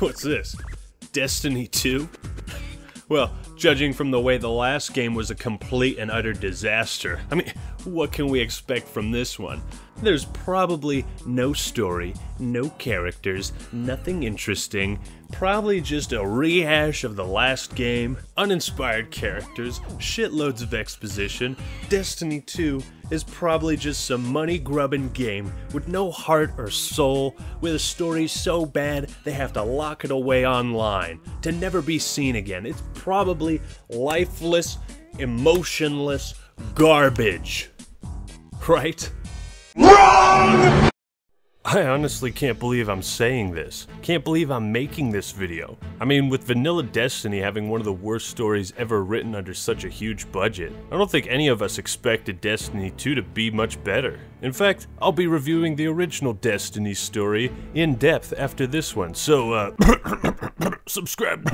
What's this? Destiny 2? Well, judging from the way the last game was a complete and utter disaster, I mean, what can we expect from this one? There's probably no story, no characters, nothing interesting, probably just a rehash of the last game, uninspired characters, shitloads of exposition. Destiny 2 is probably just some money-grubbing game with no heart or soul, with a story so bad they have to lock it away online to never be seen again. It's probably lifeless, emotionless garbage. Right? Wrong! I honestly can't believe I'm saying this. Can't believe I'm making this video. I mean, with Vanilla Destiny having one of the worst stories ever written under such a huge budget, I don't think any of us expected Destiny 2 to be much better. In fact, I'll be reviewing the original Destiny story in depth after this one, so subscribe.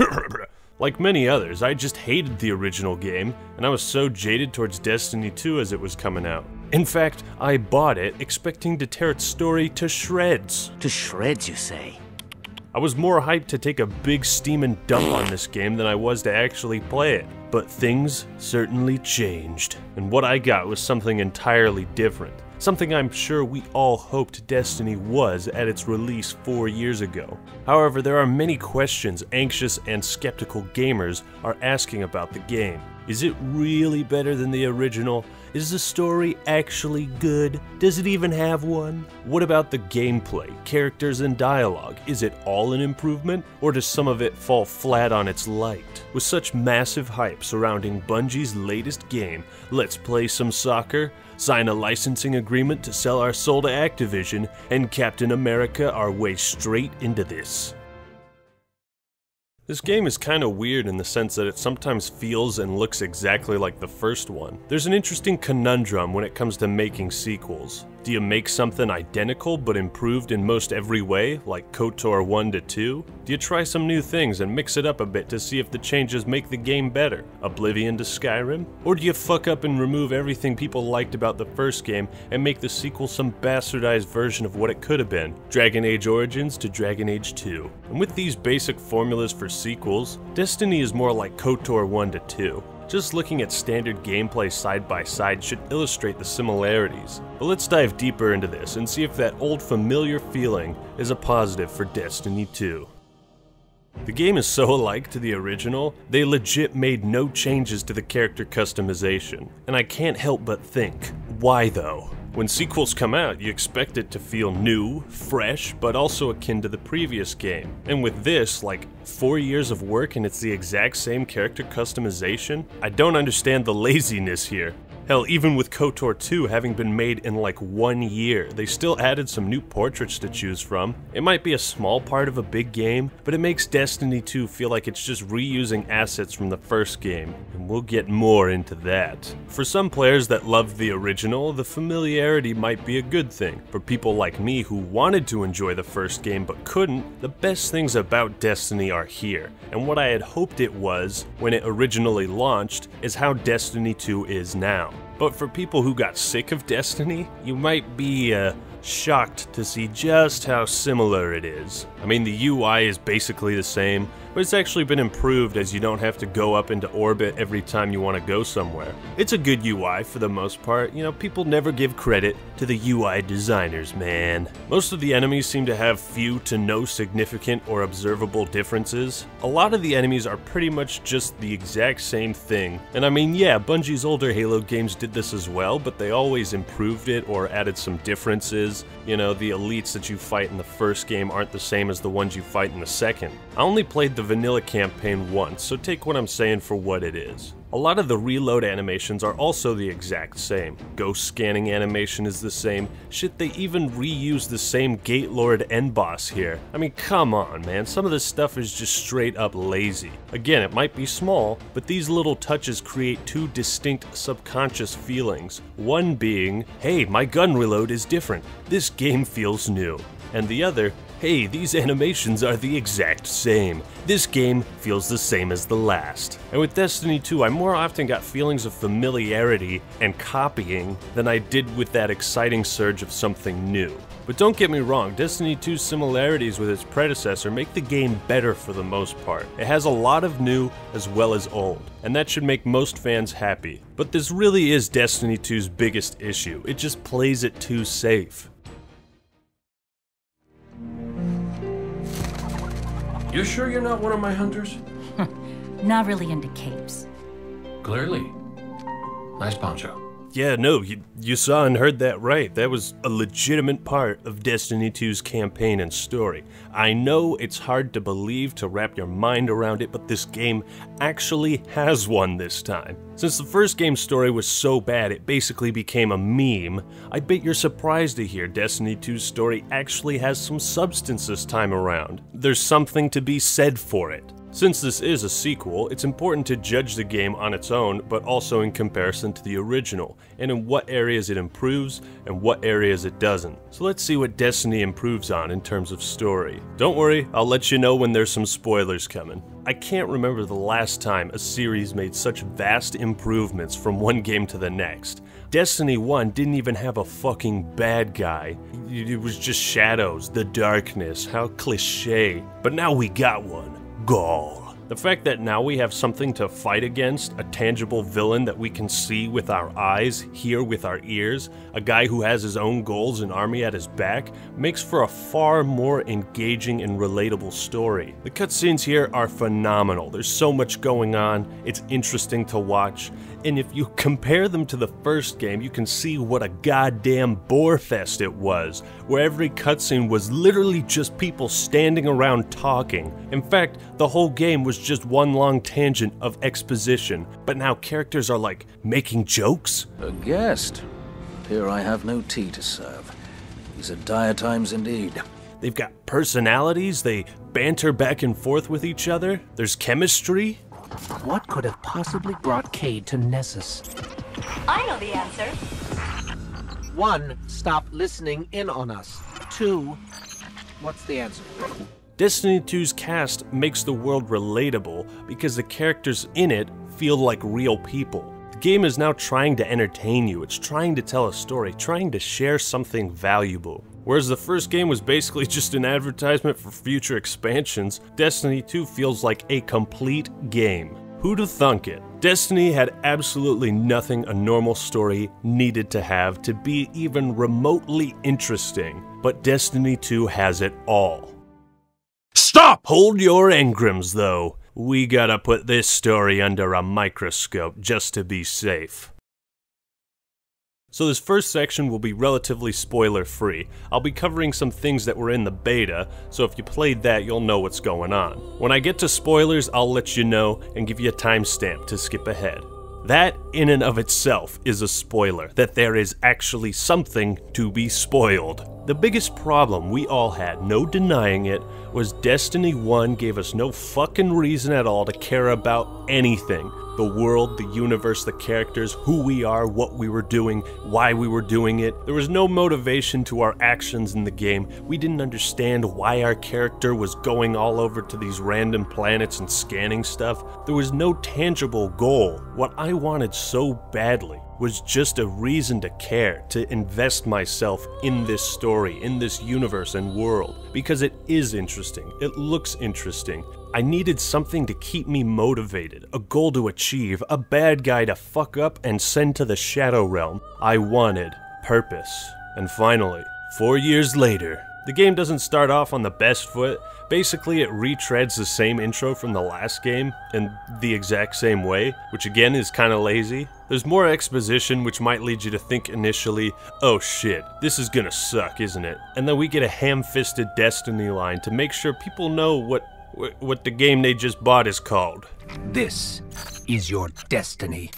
Like many others, I just hated the original game, and I was so jaded towards Destiny 2 as it was coming out. In fact, I bought it expecting to tear its story to shreds. To shreds, you say? I was more hyped to take a big steaming dump on this game than I was to actually play it. But things certainly changed, and what I got was something entirely different. Something I'm sure we all hoped Destiny was at its release 4 years ago. However, there are many questions anxious and skeptical gamers are asking about the game. Is it really better than the original? Is the story actually good? Does it even have one? What about the gameplay, characters, and dialogue? Is it all an improvement, or does some of it fall flat on its light? With such massive hype surrounding Bungie's latest game, Let's Play Some Soccer, sign a licensing agreement to sell our soul to Activision, and Captain America our way straight into this. This game is kinda weird in the sense that it sometimes feels and looks exactly like the first one. There's an interesting conundrum when it comes to making sequels. Do you make something identical but improved in most every way, like KOTOR 1 to 2? Do you try some new things and mix it up a bit to see if the changes make the game better? Oblivion to Skyrim? Or do you fuck up and remove everything people liked about the first game and make the sequel some bastardized version of what it could have been? Dragon Age Origins to Dragon Age 2. And with these basic formulas for sequels, Destiny is more like KOTOR 1 to 2. Just looking at standard gameplay side by side should illustrate the similarities. But let's dive deeper into this and see if that old familiar feeling is a positive for Destiny 2. The game is so alike to the original, they legit made no changes to the character customization. And I can't help but think, why though? When sequels come out, you expect it to feel new, fresh, but also akin to the previous game. And with this, like 4 years of work and it's the exact same character customization, I don't understand the laziness here. Hell, even with KOTOR 2 having been made in like 1 year, they still added some new portraits to choose from. It might be a small part of a big game, but it makes Destiny 2 feel like it's just reusing assets from the first game, and we'll get more into that. For some players that loved the original, the familiarity might be a good thing. For people like me who wanted to enjoy the first game but couldn't, the best things about Destiny are here, and what I had hoped it was when it originally launched is how Destiny 2 is now. But for people who got sick of Destiny, you might be shocked to see just how similar it is. I mean, the UI is basically the same, but it's actually been improved as you don't have to go up into orbit every time you want to go somewhere. It's a good UI for the most part. You know, people never give credit to the UI designers, man. Most of the enemies seem to have few to no significant or observable differences. A lot of the enemies are pretty much just the exact same thing. And I mean, yeah, Bungie's older Halo games did this as well, but they always improved it or added some differences. You know, the elites that you fight in the first game aren't the same as the ones you fight in the second. I only played the vanilla campaign once, so take what I'm saying for what it is. A lot of the reload animations are also the exact same. Ghost scanning animation is the same. Shit, they even reuse the same Gate Lord end boss here. I mean, come on, man. Some of this stuff is just straight up lazy. Again, it might be small, but these little touches create two distinct subconscious feelings. One being, hey, my gun reload is different. This game feels new. And the other, hey, these animations are the exact same. This game feels the same as the last. And with Destiny 2, I more often got feelings of familiarity and copying than I did with that exciting surge of something new. But don't get me wrong, Destiny 2's similarities with its predecessor make the game better for the most part. It has a lot of new as well as old, and that should make most fans happy. But this really is Destiny 2's biggest issue. It just plays it too safe. You sure you're not one of my hunters? Not really into capes. Clearly. Nice poncho. Yeah, no, you saw and heard that right. That was a legitimate part of Destiny 2's campaign and story. I know it's hard to believe, to wrap your mind around it, but this game actually has one this time. Since the first game's story was so bad it basically became a meme, I bet you're surprised to hear Destiny 2's story actually has some substance this time around. There's something to be said for it. Since this is a sequel, it's important to judge the game on its own, but also in comparison to the original, and in what areas it improves and what areas it doesn't. So let's see what Destiny improves on in terms of story. Don't worry, I'll let you know when there's some spoilers coming. I can't remember the last time a series made such vast improvements from one game to the next. Destiny 1 didn't even have a fucking bad guy. It was just shadows, the darkness, how cliché. But now we got one. Ghaul. The fact that now we have something to fight against, a tangible villain that we can see with our eyes, hear with our ears, a guy who has his own goals and army at his back, makes for a far more engaging and relatable story. The cutscenes here are phenomenal. There's so much going on, it's interesting to watch, and if you compare them to the first game, you can see what a goddamn bore fest it was, where every cutscene was literally just people standing around talking. In fact, the whole game was just one long tangent of exposition, but now characters are like making jokes. A guest. Here I have no tea to serve. These are dire times indeed. They've got personalities, they banter back and forth with each other, there's chemistry. What could have possibly brought Cayde to Nessus? I know the answer. 1. Stop listening in on us. 2. What's the answer? Destiny 2's cast makes the world relatable because the characters in it feel like real people. The game is now trying to entertain you, it's trying to tell a story, trying to share something valuable. Whereas the first game was basically just an advertisement for future expansions, Destiny 2 feels like a complete game. Who'd have thunk it? Destiny had absolutely nothing a normal story needed to have to be even remotely interesting, but Destiny 2 has it all. Stop! Hold your engrams, though. We gotta put this story under a microscope just to be safe. So this first section will be relatively spoiler-free. I'll be covering some things that were in the beta, so if you played that, you'll know what's going on. When I get to spoilers, I'll let you know and give you a timestamp to skip ahead. That, in and of itself, is a spoiler, that there is actually something to be spoiled. The biggest problem we all had, no denying it, was Destiny 1 gave us no fucking reason at all to care about anything. The world, the universe, the characters, who we are, what we were doing, why we were doing it. There was no motivation to our actions in the game. We didn't understand why our character was going all over to these random planets and scanning stuff. There was no tangible goal. What I wanted so badly was just a reason to care, to invest myself in this story, in this universe and world, because it is interesting, it looks interesting. I needed something to keep me motivated, a goal to achieve, a bad guy to fuck up and send to the Shadow Realm. I wanted purpose. And finally, 4 years later, the game doesn't start off on the best foot. Basically, it retreads the same intro from the last game in the exact same way, which again is kinda lazy. There's more exposition which might lead you to think initially, oh shit, this is gonna suck, isn't it? And then we get a ham-fisted Destiny line to make sure people know what the game they just bought is called. This is your destiny.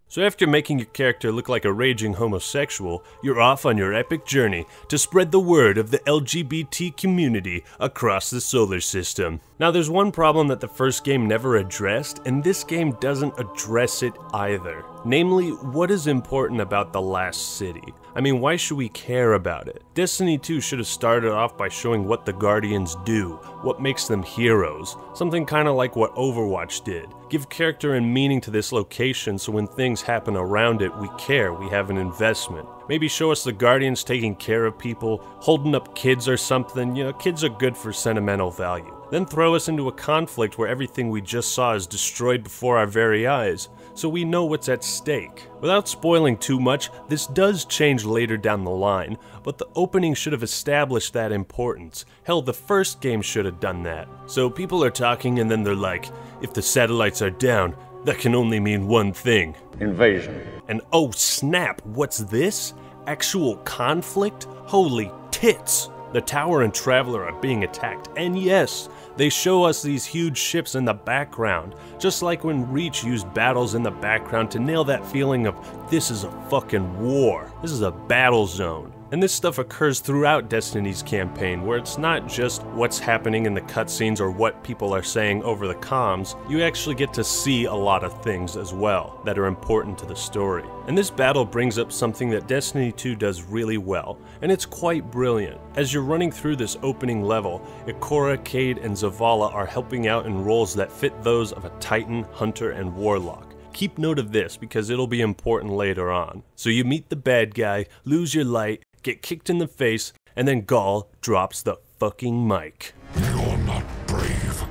So after making your character look like a raging homosexual, you're off on your epic journey to spread the word of the LGBT community across the solar system. Now there's one problem that the first game never addressed, and this game doesn't address it either. Namely, what is important about the last city? I mean, why should we care about it? Destiny 2 should have started off by showing what the Guardians do, what makes them heroes, something kinda like what Overwatch did. Give character and meaning to this location so when things happen around it, we care, we have an investment. Maybe show us the Guardians taking care of people, holding up kids or something. You know, kids are good for sentimental value. Then throw us into a conflict where everything we just saw is destroyed before our very eyes, so we know what's at stake. Without spoiling too much, this does change later down the line, but the opening should have established that importance. Hell, the first game should have done that. So people are talking and then they're like, if the satellites are down, that can only mean one thing. Invasion. And oh snap, what's this? Actual conflict? Holy tits! The Tower and Traveler are being attacked, and yes, they show us these huge ships in the background, just like when Reach used battles in the background to nail that feeling of, this is a fucking war, this is a battle zone. And this stuff occurs throughout Destiny's campaign, where it's not just what's happening in the cutscenes or what people are saying over the comms, you actually get to see a lot of things as well that are important to the story. And this battle brings up something that Destiny 2 does really well, and it's quite brilliant. As you're running through this opening level, Ikora, Cade, and Zavala are helping out in roles that fit those of a Titan, Hunter, and Warlock. Keep note of this because it'll be important later on. So you meet the bad guy, lose your light, get kicked in the face, and then Gaul drops the fucking mic. You're not brave.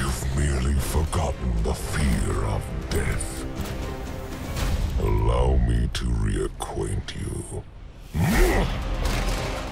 You've merely forgotten the fear of death. Allow me to reacquaint you.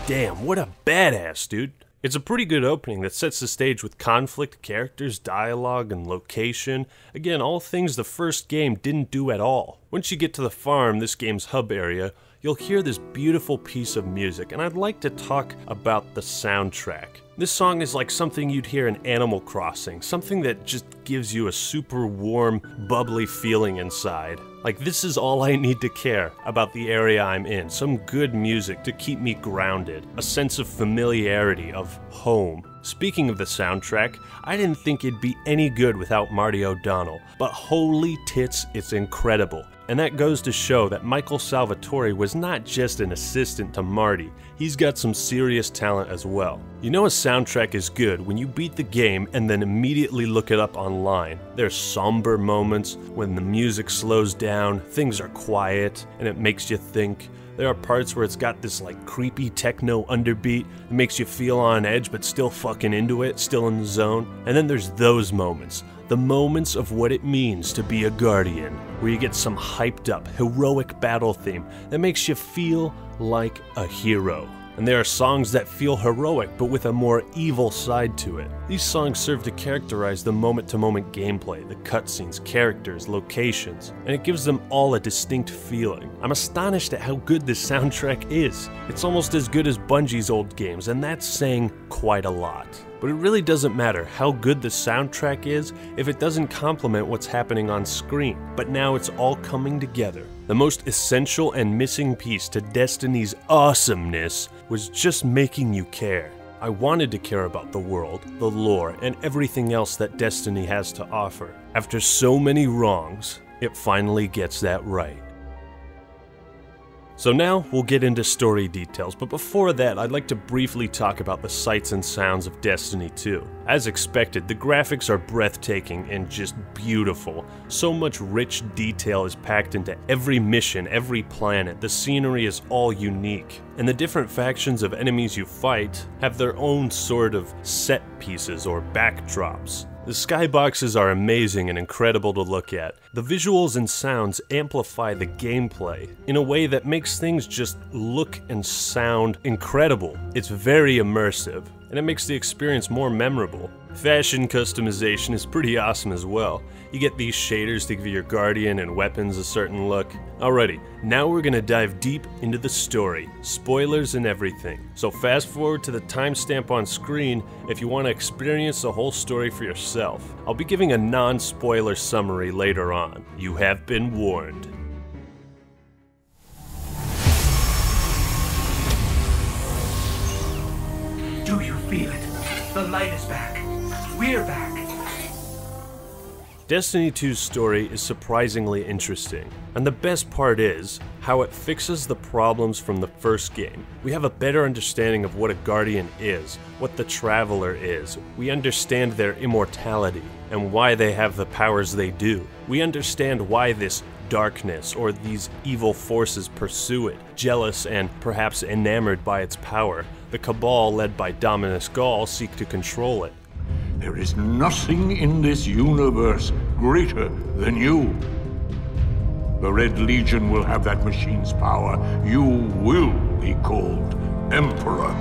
Damn, what a badass, dude. It's a pretty good opening that sets the stage with conflict, characters, dialogue, and location. Again, all things the first game didn't do at all. Once you get to the farm, this game's hub area, you'll hear this beautiful piece of music, and I'd like to talk about the soundtrack. This song is like something you'd hear in Animal Crossing, something that just gives you a super warm, bubbly feeling inside. Like, this is all I need to care about the area I'm in. Some good music to keep me grounded, a sense of familiarity, of home. Speaking of the soundtrack, I didn't think it'd be any good without Marty O'Donnell, but holy tits, it's incredible. And that goes to show that Michael Salvatore was not just an assistant to Marty, he's got some serious talent as well. You know a soundtrack is good when you beat the game and then immediately look it up online. There's somber moments when the music slows down, things are quiet, and it makes you think. There are parts where it's got this like creepy techno underbeat that makes you feel on edge but still fucking into it, still in the zone. And then there's those moments. The moments of what it means to be a Guardian, where you get some hyped up, heroic battle theme that makes you feel like a hero. And there are songs that feel heroic but with a more evil side to it. These songs serve to characterize the moment-to-moment gameplay, the cutscenes, characters, locations, and it gives them all a distinct feeling. I'm astonished at how good this soundtrack is. It's almost as good as Bungie's old games, and that's saying quite a lot. But it really doesn't matter how good the soundtrack is if it doesn't complement what's happening on screen. But now it's all coming together. The most essential and missing piece to Destiny's awesomeness was just making you care. I wanted to care about the world, the lore, and everything else that Destiny has to offer. After so many wrongs, it finally gets that right. So now we'll get into story details, but before that I'd like to briefly talk about the sights and sounds of Destiny 2. As expected, the graphics are breathtaking and just beautiful. So much rich detail is packed into every mission, every planet. The scenery is all unique. And the different factions of enemies you fight have their own sort of set pieces or backdrops. The skyboxes are amazing and incredible to look at. The visuals and sounds amplify the gameplay in a way that makes things just look and sound incredible. It's very immersive, and it makes the experience more memorable. Fashion customization is pretty awesome as well. You get these shaders to give your Guardian and weapons a certain look. Alrighty, now we're gonna dive deep into the story, spoilers and everything. So fast forward to the timestamp on screen if you want to experience the whole story for yourself. I'll be giving a non-spoiler summary later on. You have been warned. Do you feel it? The light is back. We're back. Destiny 2's story is surprisingly interesting, and the best part is how it fixes the problems from the first game. We have a better understanding of what a Guardian is, what the Traveler is. We understand their immortality and why they have the powers they do. We understand why this darkness or these evil forces pursue it, jealous and perhaps enamored by its power. The Cabal, led by Dominus Gall, seek to control it. There is nothing in this universe greater than you. The Red Legion will have that machine's power. You will be called Emperor.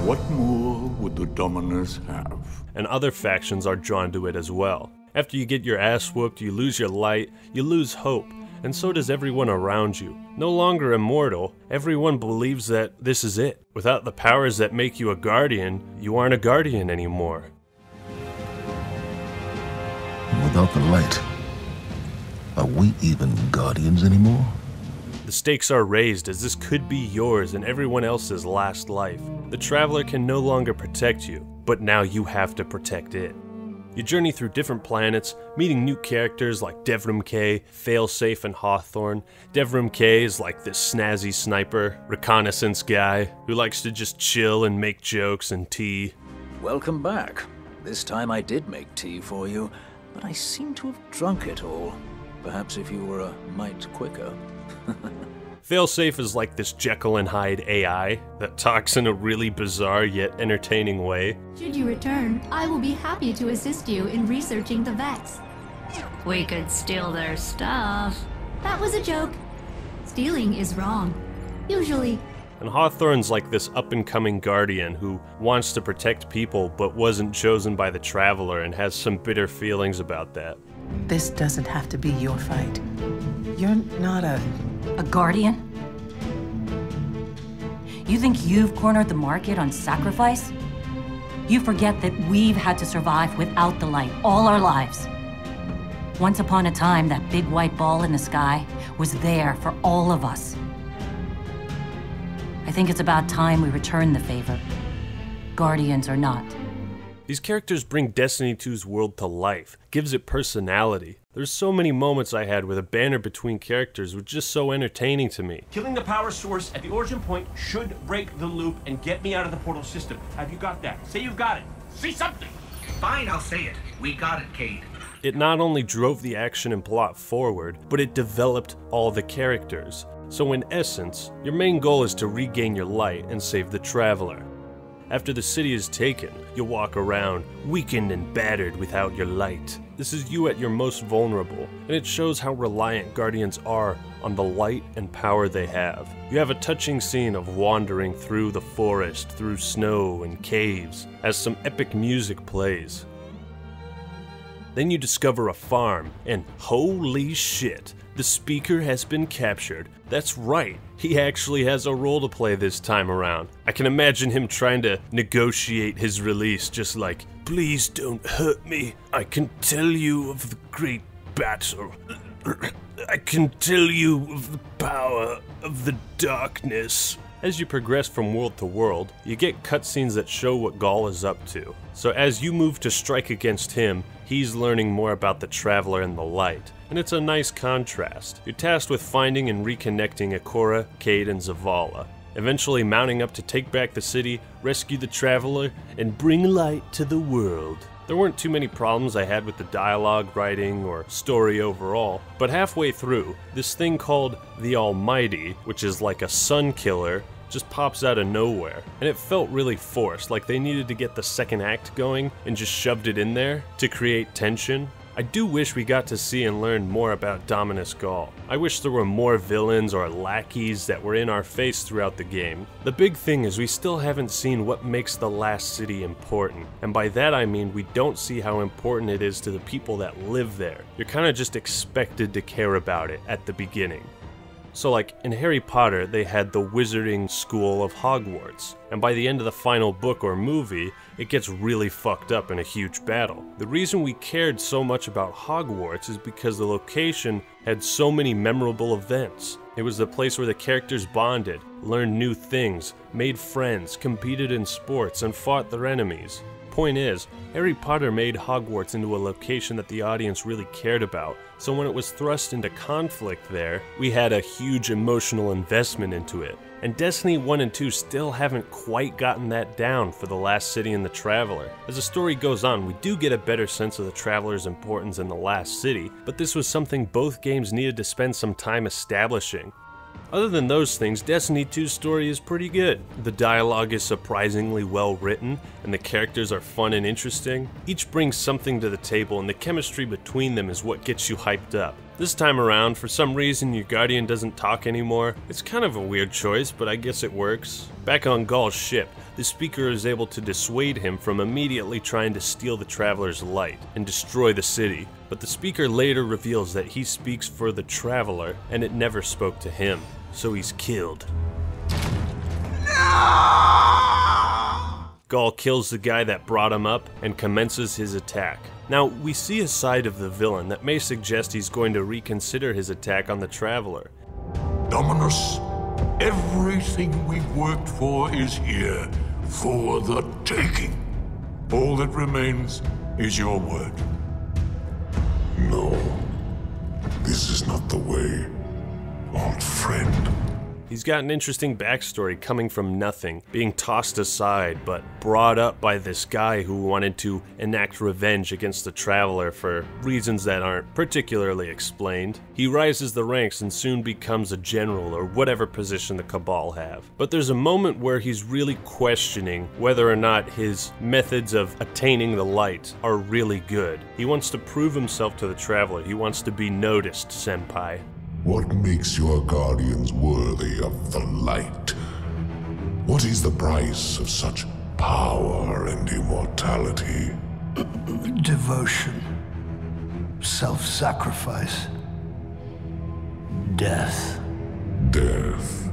What more would the Dominus have? And other factions are drawn to it as well. After you get your ass whooped, you lose your light, you lose hope, and so does everyone around you. No longer immortal, everyone believes that this is it. Without the powers that make you a Guardian, you aren't a Guardian anymore. Without the light, are we even Guardians anymore? The stakes are raised as this could be yours and everyone else's last life. The Traveler can no longer protect you, but now you have to protect it. You journey through different planets, meeting new characters like Devrim Kay, Failsafe, and Hawthorne. Devrim Kay is like this snazzy sniper, reconnaissance guy who likes to just chill and make jokes and tea. Welcome back. This time I did make tea for you, but I seem to have drunk it all. Perhaps if you were a mite quicker. Failsafe is like this Jekyll and Hyde AI that talks in a really bizarre yet entertaining way. Should you return, I will be happy to assist you in researching the Vex. We could steal their stuff. That was a joke. Stealing is wrong. Usually. And Hawthorne's like this up-and-coming Guardian who wants to protect people but wasn't chosen by the Traveler and has some bitter feelings about that. This doesn't have to be your fight. You're not a Guardian? You think you've cornered the market on sacrifice? You forget that we've had to survive without the light all our lives. Once upon a time, that big white ball in the sky was there for all of us. I think it's about time we return the favor, Guardians or not. These characters bring Destiny 2's world to life, gives it personality. There's so many moments I had where the banter between characters was just so entertaining to me. Killing the power source at the origin point should break the loop and get me out of the portal system. Have you got that? Say you've got it. Say something! Fine, I'll say it. We got it, Cade. It not only drove the action and plot forward, but it developed all the characters. So in essence, your main goal is to regain your light and save the Traveler. After the city is taken, you'll walk around, weakened and battered without your light. This is you at your most vulnerable, and it shows how reliant Guardians are on the light and power they have. You have a touching scene of wandering through the forest, through snow and caves, as some epic music plays. Then you discover a farm, and holy shit, the speaker has been captured. That's right, he actually has a role to play this time around. I can imagine him trying to negotiate his release, just like, please don't hurt me. I can tell you of the great battle. I can tell you of the power of the darkness. As you progress from world to world, you get cutscenes that show what Gall is up to. So as you move to strike against him, he's learning more about the Traveler and the light. And it's a nice contrast. You're tasked with finding and reconnecting Ikora, Cade, and Zavala, eventually mounting up to take back the city, rescue the Traveler, and bring light to the world. There weren't too many problems I had with the dialogue, writing, or story overall, but halfway through, this thing called the Almighty, which is like a sun killer, just pops out of nowhere, and it felt really forced, like they needed to get the second act going and just shoved it in there to create tension. I do wish we got to see and learn more about Dominus Gall. I wish there were more villains or lackeys that were in our face throughout the game. The big thing is we still haven't seen what makes the last city important, and by that I mean we don't see how important it is to the people that live there. You're kinda just expected to care about it at the beginning. So like, in Harry Potter, they had the Wizarding School of Hogwarts, and by the end of the final book or movie, it gets really fucked up in a huge battle. The reason we cared so much about Hogwarts is because the location had so many memorable events. It was the place where the characters bonded, learned new things, made friends, competed in sports, and fought their enemies. Point is, Harry Potter made Hogwarts into a location that the audience really cared about, so when it was thrust into conflict there, we had a huge emotional investment into it. and Destiny 1 and 2 still haven't quite gotten that down for the Last City and the Traveler. As the story goes on, we do get a better sense of the Traveler's importance in the Last City, but this was something both games needed to spend some time establishing. Other than those things, Destiny 2's story is pretty good. The dialogue is surprisingly well written, and the characters are fun and interesting. Each brings something to the table, and the chemistry between them is what gets you hyped up. This time around, for some reason, your Guardian doesn't talk anymore. It's kind of a weird choice, but I guess it works. Back on Ghaul's ship, the Speaker is able to dissuade him from immediately trying to steal the Traveler's light and destroy the city. But the Speaker later reveals that he speaks for the Traveler, and it never spoke to him. So he's killed. Ghaul kills the guy that brought him up and commences his attack. Now, we see a side of the villain that may suggest he's going to reconsider his attack on the Traveler. Dominus, everything we've worked for is here, for the taking. All that remains is your word. No, this is not the way, old friend. He's got an interesting backstory coming from nothing, being tossed aside, but brought up by this guy who wanted to enact revenge against the Traveler for reasons that aren't particularly explained. He rises the ranks and soon becomes a general or whatever position the Cabal have. But there's a moment where he's really questioning whether or not his methods of attaining the light are really good. He wants to prove himself to the Traveler. He wants to be noticed, Senpai. What makes your guardians worthy of the light? What is the price of such power and immortality? Devotion. Self-sacrifice. Death. Death.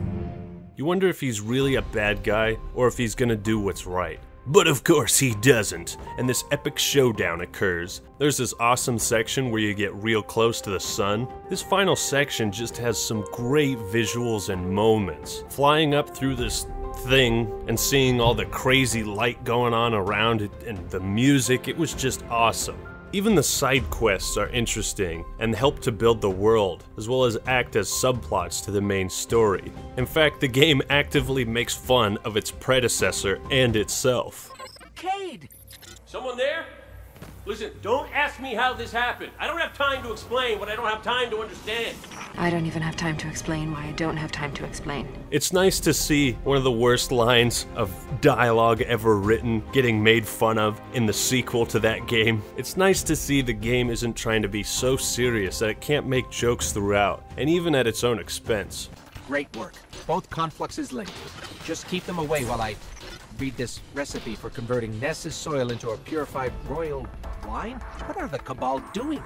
You wonder if he's really a bad guy, or if he's gonna do what's right. But of course he doesn't, and this epic showdown occurs. There's this awesome section where you get real close to the sun. This final section just has some great visuals and moments. Flying up through this thing and seeing all the crazy light going on around it and the music, it was just awesome. Even the side quests are interesting and help to build the world, as well as act as subplots to the main story. In fact, the game actively makes fun of its predecessor and itself. Cade! Someone there? Listen, don't ask me how this happened. I don't have time to explain what I don't have time to understand. I don't even have time to explain why I don't have time to explain. It's nice to see one of the worst lines of dialogue ever written getting made fun of in the sequel to that game. It's nice to see the game isn't trying to be so serious that it can't make jokes throughout, and even at its own expense. Great work. Both confluxes linked. Just keep them away while I read this recipe for converting Ness's soil into a purified royal wine? What are the Cabal doing?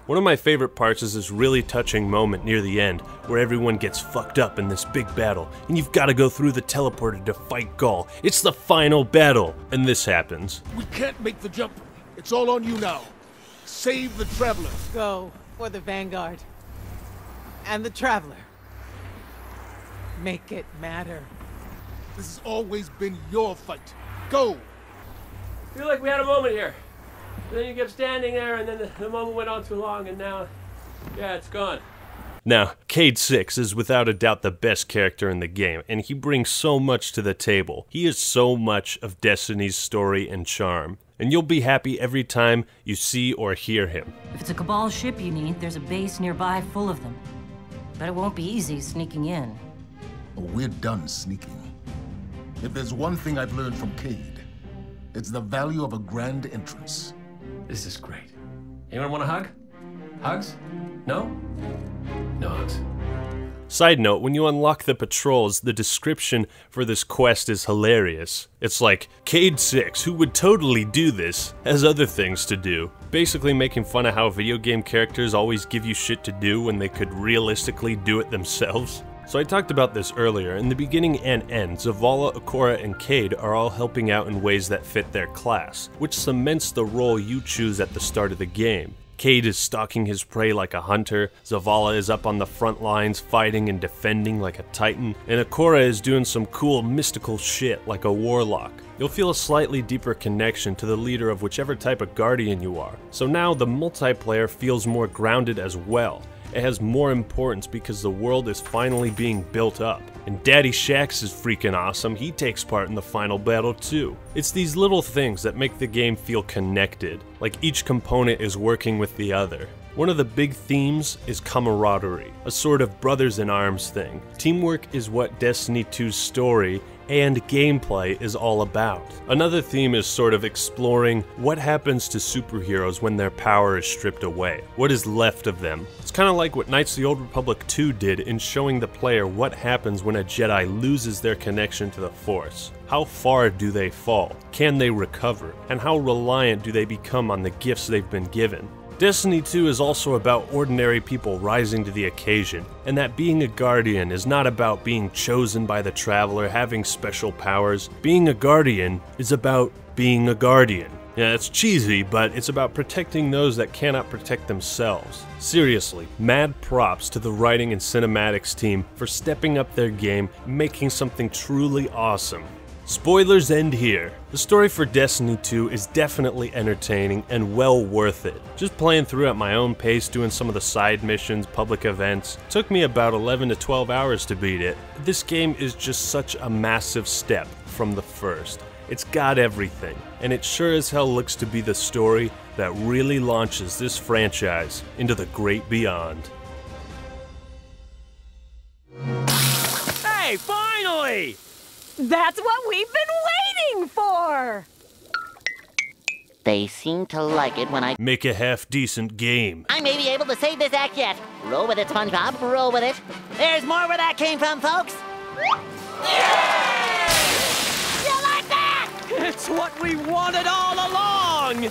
One of my favorite parts is this really touching moment near the end where everyone gets fucked up in this big battle and you've got to go through the teleporter to fight Ghaul. It's the final battle, and this happens. We can't make the jump. It's all on you now. Save the Traveler. Go for the Vanguard and the Traveler. Make it matter. This has always been your fight. Go! I feel like we had a moment here. And then you kept standing there, and then the moment went on too long, and now, yeah, it's gone. Now, Cayde 6 is without a doubt the best character in the game, and he brings so much to the table. He is so much of Destiny's story and charm, and you'll be happy every time you see or hear him. If it's a Cabal ship you need, there's a base nearby full of them. But it won't be easy sneaking in. Oh, we're done sneaking. If there's one thing I've learned from Cayde, it's the value of a grand entrance. This is great. Anyone want a hug? Hugs? No? No hugs. Side note, when you unlock the patrols, the description for this quest is hilarious. It's like, Cayde 6, who would totally do this, has other things to do. Basically making fun of how video game characters always give you shit to do when they could realistically do it themselves. So I talked about this earlier. In the beginning and end, Zavala, Ikora, and Cayde are all helping out in ways that fit their class, which cements the role you choose at the start of the game. Cayde is stalking his prey like a hunter, Zavala is up on the front lines fighting and defending like a titan, and Ikora is doing some cool mystical shit like a warlock. You'll feel a slightly deeper connection to the leader of whichever type of guardian you are, so now the multiplayer feels more grounded as well. it has more importance because the world is finally being built up. And Daddy Shaxx is freaking awesome, he takes part in the final battle too. It's these little things that make the game feel connected, like each component is working with the other. One of the big themes is camaraderie, a sort of brothers in arms thing. Teamwork is what Destiny 2's story and gameplay is all about. Another theme is sort of exploring what happens to superheroes when their power is stripped away. What is left of them? It's kind of like what Knights of the Old Republic 2 did in showing the player what happens when a Jedi loses their connection to the Force. How far do they fall? Can they recover? And how reliant do they become on the gifts they've been given? Destiny 2 is also about ordinary people rising to the occasion, and that being a Guardian is not about being chosen by the Traveler, having special powers. Being a Guardian is about being a Guardian. Yeah, it's cheesy, but it's about protecting those that cannot protect themselves. Seriously, mad props to the writing and cinematics team for stepping up their game, making something truly awesome. Spoilers end here. The story for Destiny 2 is definitely entertaining and well worth it. Just playing through at my own pace, doing some of the side missions, public events, took me about 11 to 12 hours to beat it. This game is just such a massive step from the first. It's got everything, and it sure as hell looks to be the story that really launches this franchise into the great beyond. Hey, finally! That's what we've been waiting for! They seem to like it when I make a half-decent game. I may be able to save this act yet. Roll with it, SpongeBob. Roll with it. There's more where that came from, folks. Yeah! You like that? It's what we wanted all along!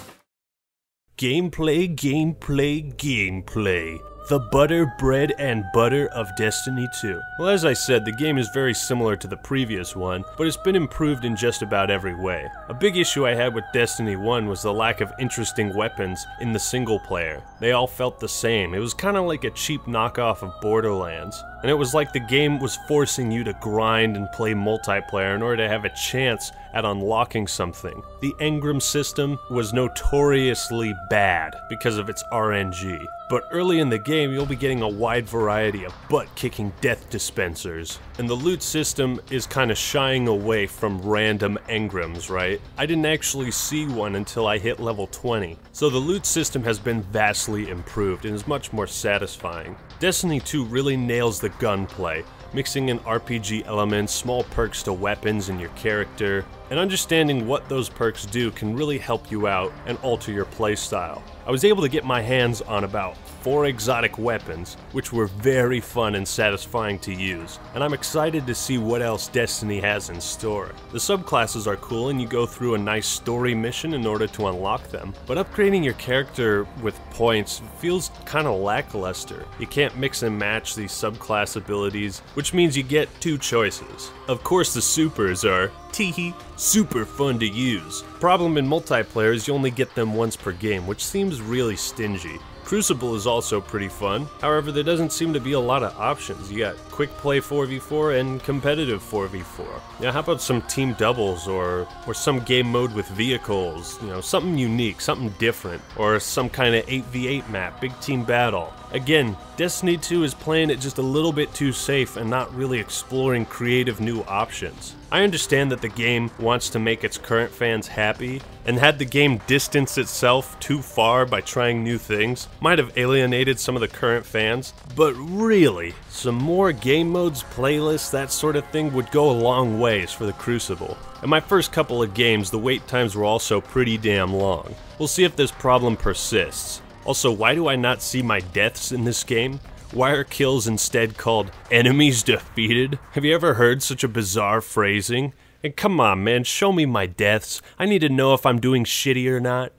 Gameplay, gameplay, gameplay. The butter, bread, and butter of Destiny 2. Well, as I said, the game is very similar to the previous one, but it's been improved in just about every way. A big issue I had with Destiny 1 was the lack of interesting weapons in the single player. They all felt the same. It was kind of like a cheap knockoff of Borderlands. And it was like the game was forcing you to grind and play multiplayer in order to have a chance at unlocking something. The engram system was notoriously bad because of its RNG. But early in the game, you'll be getting a wide variety of butt-kicking death dispensers. And the loot system is kind of shying away from random engrams, right? I didn't actually see one until I hit level 20. So the loot system has been vastly improved and is much more satisfying. Destiny 2 really nails the gunplay, mixing in RPG elements, small perks to weapons and your character, and understanding what those perks do can really help you out and alter your playstyle. I was able to get my hands on about 4 exotic weapons, which were very fun and satisfying to use, and I'm excited to see what else Destiny has in store. The subclasses are cool and you go through a nice story mission in order to unlock them, but upgrading your character with points feels kinda lackluster. You can't mix and match these subclass abilities, which means you get 2 choices. Of course the supers are, teehee, super fun to use. Problem in multiplayer is you only get them once per game, which seems really stingy. Crucible is also pretty fun, however there doesn't seem to be a lot of options. You got quick play 4v4 and competitive 4v4. Now how about some team doubles or some game mode with vehicles, you know, something unique, something different, or some kind of 8v8 map, big team battle. Again, Destiny 2 is playing it just a little bit too safe and not really exploring creative new options. I understand that the game wants to make its current fans happy, and had the game distanced itself too far by trying new things, might have alienated some of the current fans, but really, some more game modes, playlists, that sort of thing would go a long ways for the Crucible. In my first couple of games, the wait times were also pretty damn long. We'll see if this problem persists. Also, why do I not see my deaths in this game? Why are kills instead called enemies defeated? Have you ever heard such a bizarre phrasing? And come on man, show me my deaths. I need to know if I'm doing shitty or not.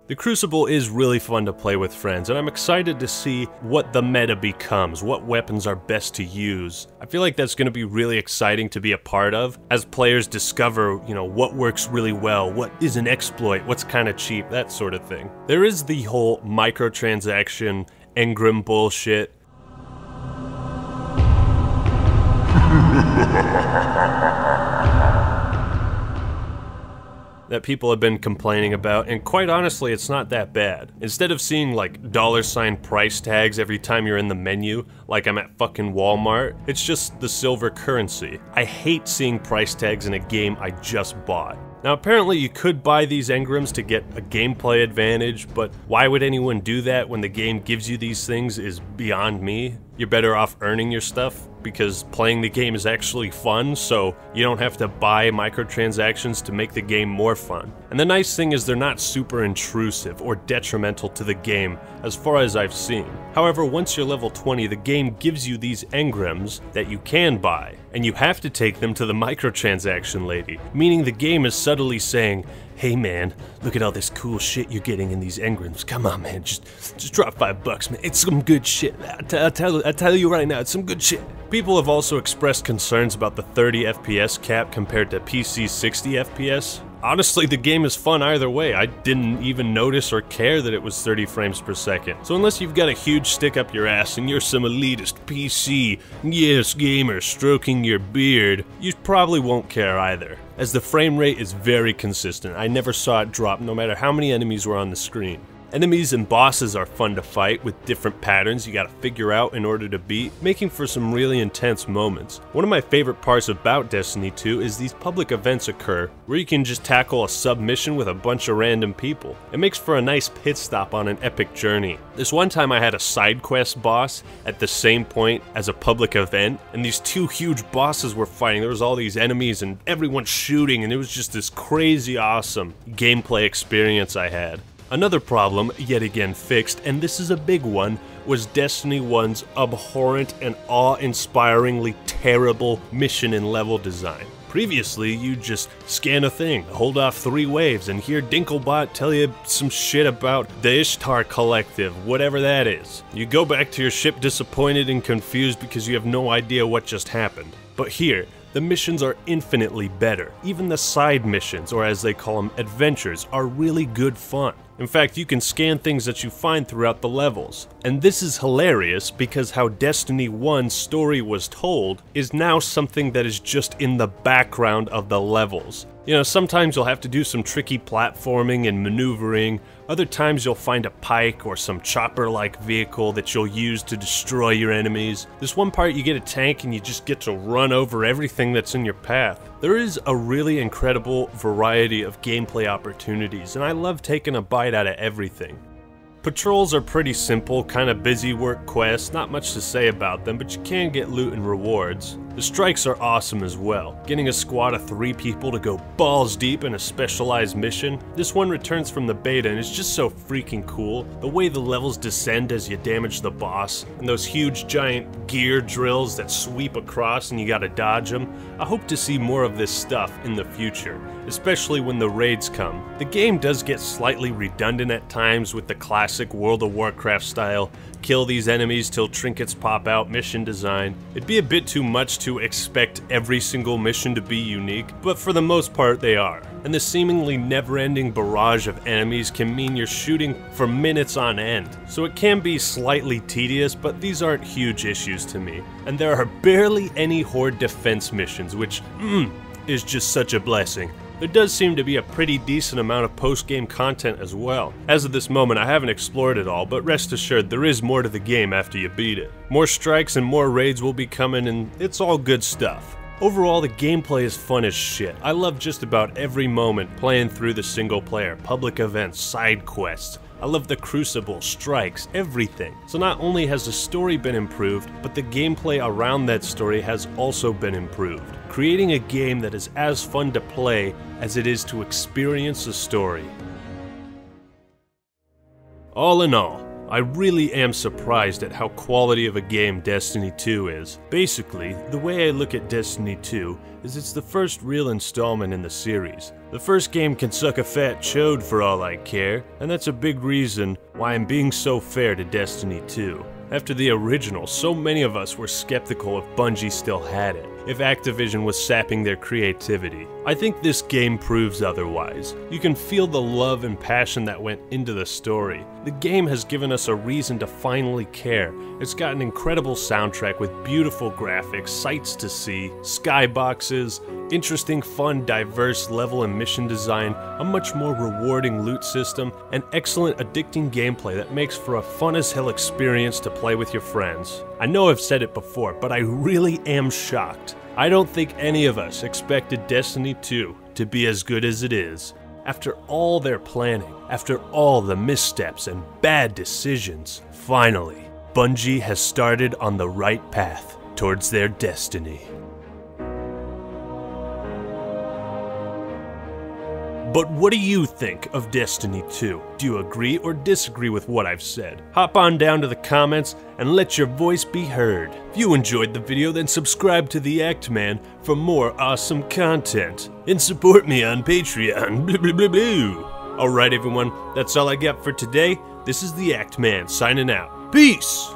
The Crucible is really fun to play with friends, and I'm excited to see what the meta becomes, what weapons are best to use. I feel like that's going to be really exciting to be a part of, as players discover, you know, what works really well, what is an exploit, what's kind of cheap, that sort of thing. There is the whole microtransaction, engram bullshit. that people have been complaining about, and quite honestly, it's not that bad. Instead of seeing like $ price tags every time you're in the menu, like I'm at fucking Walmart, it's just the silver currency. I hate seeing price tags in a game I just bought. Now apparently you could buy these engrams to get a gameplay advantage, but why would anyone do that when the game gives you these things is beyond me. You're better off earning your stuff, because playing the game is actually fun, so you don't have to buy microtransactions to make the game more fun. And the nice thing is they're not super intrusive or detrimental to the game, as far as I've seen. However, once you're level 20, the game gives you these engrams that you can buy, and you have to take them to the microtransaction lady, meaning the game is subtly saying, hey man, look at all this cool shit you're getting in these engrams. Come on man, just drop $5, man. It's some good shit. I tell you right now, it's some good shit. People have also expressed concerns about the 30 FPS cap compared to PC's 60 FPS. Honestly, the game is fun either way. I didn't even notice or care that it was 30 frames per second. So unless you've got a huge stick up your ass and you're some elitist PC, yes gamer stroking your beard, you probably won't care either, as the frame rate is very consistent. I never saw it drop no matter how many enemies were on the screen. Enemies and bosses are fun to fight with different patterns you gotta figure out in order to beat, making for some really intense moments. One of my favorite parts about Destiny 2 is these public events occur where you can just tackle a submission with a bunch of random people. It makes for a nice pit stop on an epic journey. This one time I had a side quest boss at the same point as a public event, and these two huge bosses were fighting. There was all these enemies and everyone shooting, and it was just this crazy awesome gameplay experience I had. Another problem, yet again fixed, and this is a big one, was Destiny 1's abhorrent and awe-inspiringly terrible mission and level design. Previously, you just scan a thing, hold off 3 waves, and hear Dinklebot tell you some shit about the Ishtar Collective, whatever that is. You go back to your ship disappointed and confused because you have no idea what just happened. But here, the missions are infinitely better. Even the side missions, or as they call them, adventures, are really good fun. In fact, you can scan things that you find throughout the levels. And this is hilarious because how Destiny 1's story was told is now something that is just in the background of the levels. You know, sometimes you'll have to do some tricky platforming and maneuvering. Other times you'll find a pike or some chopper-like vehicle that you'll use to destroy your enemies. This one part you get a tank and you just get to run over everything that's in your path. There is a really incredible variety of gameplay opportunities, and I love taking a bite out of everything. Patrols are pretty simple, kind of busy work quests, not much to say about them, but you can get loot and rewards. The strikes are awesome as well. Getting a squad of 3 people to go balls deep in a specialized mission. This one returns from the beta and it's just so freaking cool. The way the levels descend as you damage the boss, and those huge giant gear drills that sweep across and you gotta dodge them. I hope to see more of this stuff in the future, especially when the raids come. The game does get slightly redundant at times with the classic World of Warcraft style, kill these enemies till trinkets pop out mission design. It'd be a bit too much to expect every single mission to be unique, but for the most part they are. And the seemingly never-ending barrage of enemies can mean you're shooting for minutes on end. So it can be slightly tedious, but these aren't huge issues to me. And there are barely any Horde defense missions, which, is just such a blessing. There does seem to be a pretty decent amount of post-game content as well. As of this moment, I haven't explored it all, but rest assured there is more to the game after you beat it. More strikes and more raids will be coming, and it's all good stuff. Overall, the gameplay is fun as shit. I love just about every moment playing through the single player, public events, side quests. I love the Crucible, strikes, everything. So not only has the story been improved, but the gameplay around that story has also been improved, creating a game that is as fun to play as it is to experience the story. All in all, I really am surprised at how quality of a game Destiny 2 is. Basically, the way I look at Destiny 2 is it's the first real installment in the series. The first game can suck a fat chode for all I care, and that's a big reason why I'm being so fair to Destiny 2. After the original, so many of us were skeptical if Bungie still had it, if Activision was sapping their creativity. I think this game proves otherwise. You can feel the love and passion that went into the story. The game has given us a reason to finally care. It's got an incredible soundtrack with beautiful graphics, sights to see, skyboxes, Interesting, fun, diverse level and mission design, a much more rewarding loot system, and excellent addicting gameplay that makes for a fun as hell experience to play with your friends. I know I've said it before, but I really am shocked. I don't think any of us expected Destiny 2 to be as good as it is. After all their planning, after all the missteps and bad decisions, finally, Bungie has started on the right path towards their destiny. But what do you think of Destiny 2? Do you agree or disagree with what I've said? Hop on down to the comments and let your voice be heard. If you enjoyed the video, then subscribe to The Act Man for more awesome content. And support me on Patreon, blah blah blah blah. Alright everyone, that's all I got for today. This is The Act Man signing out. Peace!